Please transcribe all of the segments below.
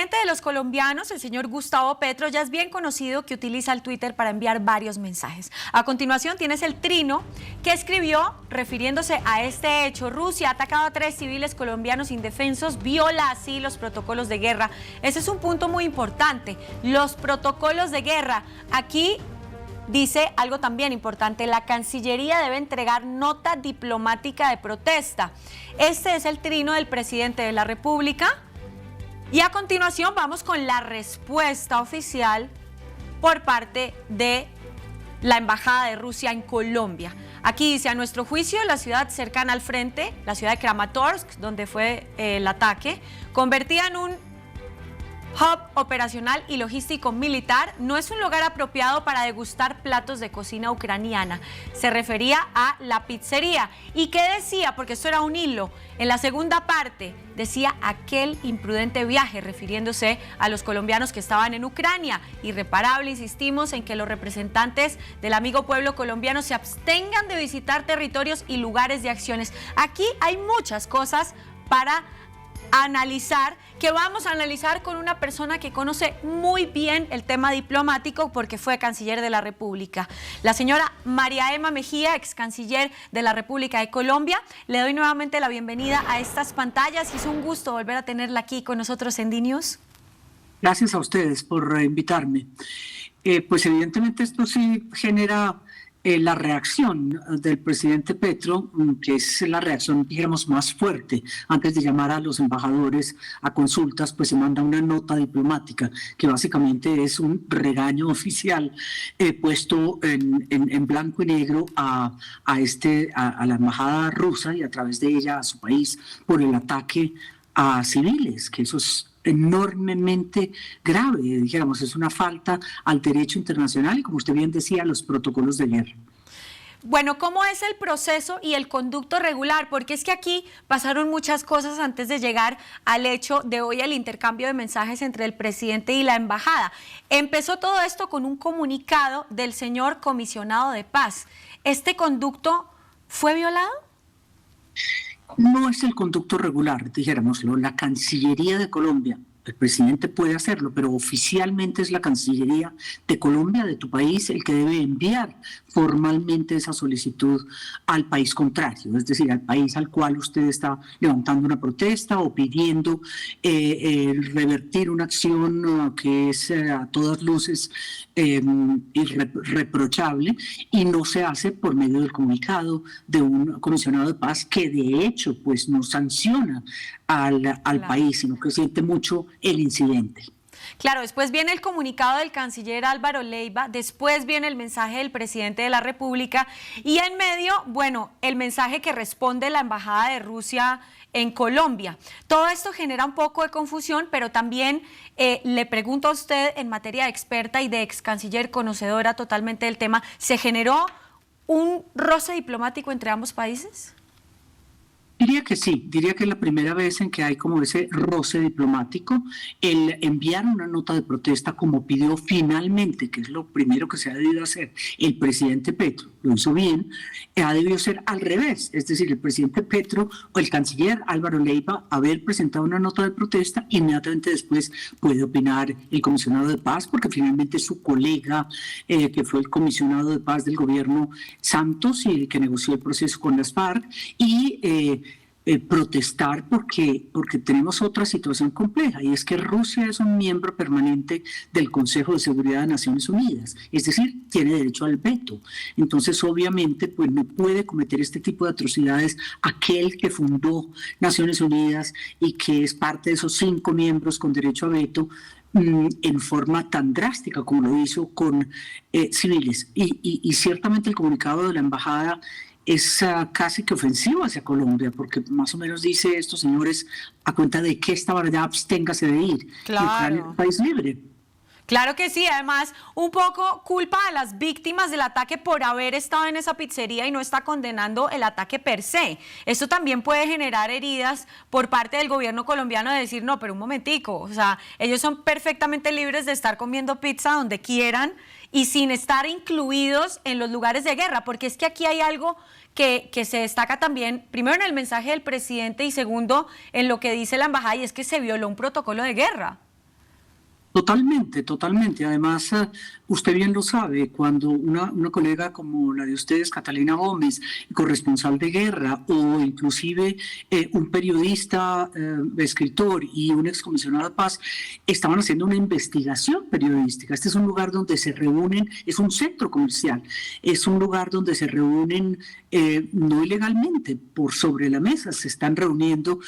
presidente de los colombianos, el señor Gustavo Petro, ya es bien conocido que utiliza el Twitter para enviar varios mensajes. A continuación tienes el trino que escribió refiriéndose a este hecho. Rusia ha atacado a 3 civiles colombianos indefensos, viola así los protocolos de guerra. Ese es un punto muy importante, los protocolos de guerra. Aquí dice algo también importante, la Cancillería debe entregar nota diplomática de protesta. Este es el trino del presidente de la República. Y a continuación vamos con la respuesta oficial por parte de la Embajada de Rusia en Colombia. Aquí dice, a nuestro juicio, la ciudad cercana al frente, la ciudad de Kramatorsk, donde fue el ataque, convertida en un hub operacional y logístico militar, no es un lugar apropiado para degustar platos de cocina ucraniana. Se refería a la pizzería. ¿Y qué decía? Porque esto era un hilo. En la segunda parte decía aquel imprudente viaje, refiriéndose a los colombianos que estaban en Ucrania. Irreparable, insistimos en que los representantes del amigo pueblo colombiano se abstengan de visitar territorios y lugares de acciones. Aquí hay muchas cosas para analizar, que vamos a analizar con una persona que conoce muy bien el tema diplomático porque fue canciller de la República. La señora María Emma Mejía, ex canciller de la República de Colombia. Le doy nuevamente la bienvenida a estas pantallas y es un gusto volver a tenerla aquí con nosotros en DNews. Gracias a ustedes por invitarme. Pues evidentemente esto sí genera la reacción del presidente Petro, que es la reacción, dijéramos, más fuerte. Antes de llamar a los embajadores a consultas, pues se manda una nota diplomática, que básicamente es un regaño oficial puesto en blanco y negro a la embajada rusa y a través de ella a su país por el ataque a civiles, que eso es enormemente grave, dijéramos, es una falta al derecho internacional y, como usted bien decía, a los protocolos de guerra. Bueno, ¿cómo es el proceso y el conducto regular? Porque es que aquí pasaron muchas cosas antes de llegar al hecho de hoy, el intercambio de mensajes entre el presidente y la embajada. Empezó todo esto con un comunicado del señor comisionado de paz. ¿Este conducto fue violado? No es el conducto regular, dijéramoslo. La Cancillería de Colombia, el presidente puede hacerlo, pero oficialmente es la Cancillería de Colombia, de tu país, el que debe enviar formalmente esa solicitud al país contrario, es decir, al país al cual usted está levantando una protesta o pidiendo revertir una acción que es a todas luces irreprochable, y no se hace por medio del comunicado de un comisionado de paz que de hecho pues no sanciona al país, sino que siente mucho el incidente. Claro, después viene el comunicado del canciller Álvaro Leiva, después viene el mensaje del presidente de la República y en medio, bueno, el mensaje que responde la Embajada de Rusia en Colombia. Todo esto genera un poco de confusión, pero también le pregunto a usted, en materia de experta y de ex canciller conocedora totalmente del tema, ¿se generó un roce diplomático entre ambos países? Diría que sí, diría que es la primera vez en que hay como ese roce diplomático, el enviar una nota de protesta como pidió finalmente, que es lo primero que se ha debido hacer el presidente Petro, lo hizo bien, ha debido ser al revés, es decir, el presidente Petro o el canciller Álvaro Leiva haber presentado una nota de protesta, inmediatamente después puede opinar el comisionado de paz, porque finalmente su colega, que fue el comisionado de paz del gobierno Santos y que negoció el proceso con las FARC, y protestar porque tenemos otra situación compleja, y es que Rusia es un miembro permanente del Consejo de Seguridad de Naciones Unidas, es decir, tiene derecho al veto. Entonces, obviamente, pues no puede cometer este tipo de atrocidades aquel que fundó Naciones Unidas y que es parte de esos 5 miembros con derecho a veto, en forma tan drástica como lo hizo con civiles. Y ciertamente el comunicado de la embajada es casi que ofensivo hacia Colombia, porque más o menos dice estos señores a cuenta de que esta verdad absténgase de ir. Claro. Y Ucrania es un país libre. Claro que sí, además un poco culpa a las víctimas del ataque por haber estado en esa pizzería y no está condenando el ataque per se. Esto también puede generar heridas por parte del gobierno colombiano de decir, no, pero un momentico, o sea, ellos son perfectamente libres de estar comiendo pizza donde quieran y sin estar incluidos en los lugares de guerra, porque es que aquí hay algo que se destaca también, primero en el mensaje del presidente y segundo en lo que dice la embajada, y es que se violó un protocolo de guerra. Totalmente, totalmente. Además, usted bien lo sabe, cuando una colega como la de ustedes, Catalina Gómez, corresponsal de guerra, o inclusive un periodista, escritor y un excomisionado de paz, estaban haciendo una investigación periodística. Este es un lugar donde se reúnen, es un centro comercial, es un lugar donde se reúnen no ilegalmente, por sobre la mesa, se están reuniendo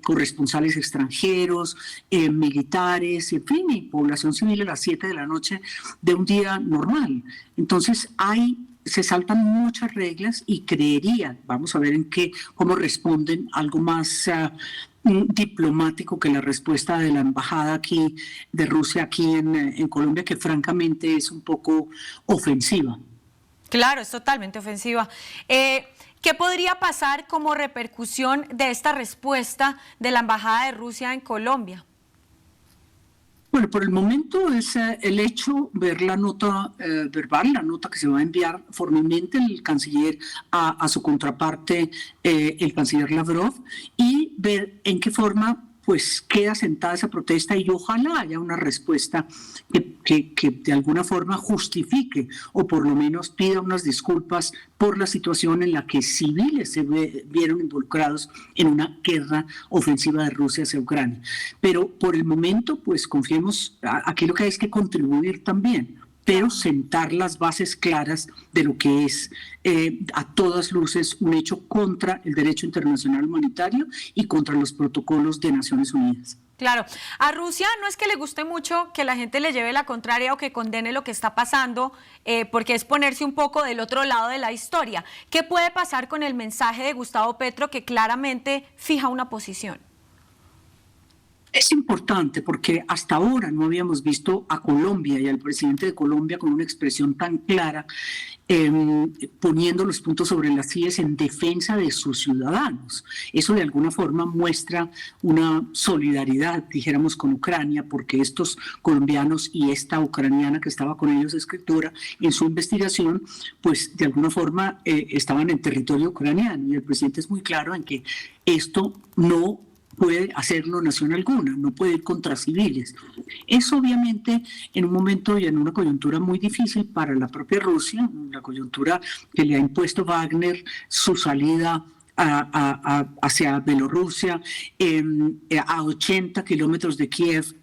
corresponsales extranjeros, militares, en fin, y población civil a las 7 de la noche de un día normal. Entonces se saltan muchas reglas y creería, vamos a ver cómo responden, algo más diplomático que la respuesta de la embajada aquí de Rusia aquí en Colombia, que francamente es un poco ofensiva. Claro, es totalmente ofensiva. ¿Qué podría pasar como repercusión de esta respuesta de la embajada de Rusia en Colombia? Bueno, por el momento es el hecho, ver la nota verbal, la nota que se va a enviar formalmente el canciller a su contraparte, el canciller Lavrov, y ver en qué forma pues queda sentada esa protesta y ojalá haya una respuesta que de alguna forma justifique o por lo menos pida unas disculpas por la situación en la que civiles se vieron involucrados en una guerra ofensiva de Rusia hacia Ucrania. Pero por el momento, pues confiemos, aquí lo que hay es que contribuir también, pero sentar las bases claras de lo que es a todas luces un hecho contra el derecho internacional humanitario y contra los protocolos de Naciones Unidas. Claro, a Rusia no es que le guste mucho que la gente le lleve la contraria o que condene lo que está pasando, porque es ponerse un poco del otro lado de la historia. ¿Qué puede pasar con el mensaje de Gustavo Petro que claramente fija una posición? Es importante porque hasta ahora no habíamos visto a Colombia y al presidente de Colombia con una expresión tan clara, poniendo los puntos sobre las sillas en defensa de sus ciudadanos. Eso de alguna forma muestra una solidaridad, dijéramos, con Ucrania, porque estos colombianos y esta ucraniana que estaba con ellos, escritora, en su investigación, pues de alguna forma estaban en territorio ucraniano. Y el presidente es muy claro en que esto no puede hacerlo nación alguna, no puede ir contra civiles. Es obviamente en un momento y en una coyuntura muy difícil para la propia Rusia, la coyuntura que le ha impuesto Wagner, su salida hacia Bielorrusia, a 80 kilómetros de Kiev,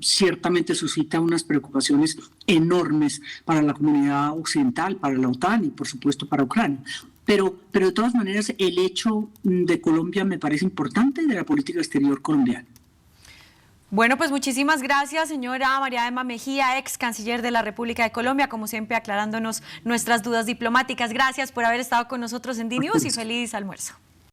ciertamente suscita unas preocupaciones enormes para la comunidad occidental, para la OTAN y por supuesto para Ucrania. Pero de todas maneras, el hecho de Colombia me parece importante de la política exterior colombiana. Bueno, pues muchísimas gracias, señora María Emma Mejía, ex canciller de la República de Colombia, como siempre aclarándonos nuestras dudas diplomáticas. Gracias por haber estado con nosotros en DNews y feliz almuerzo.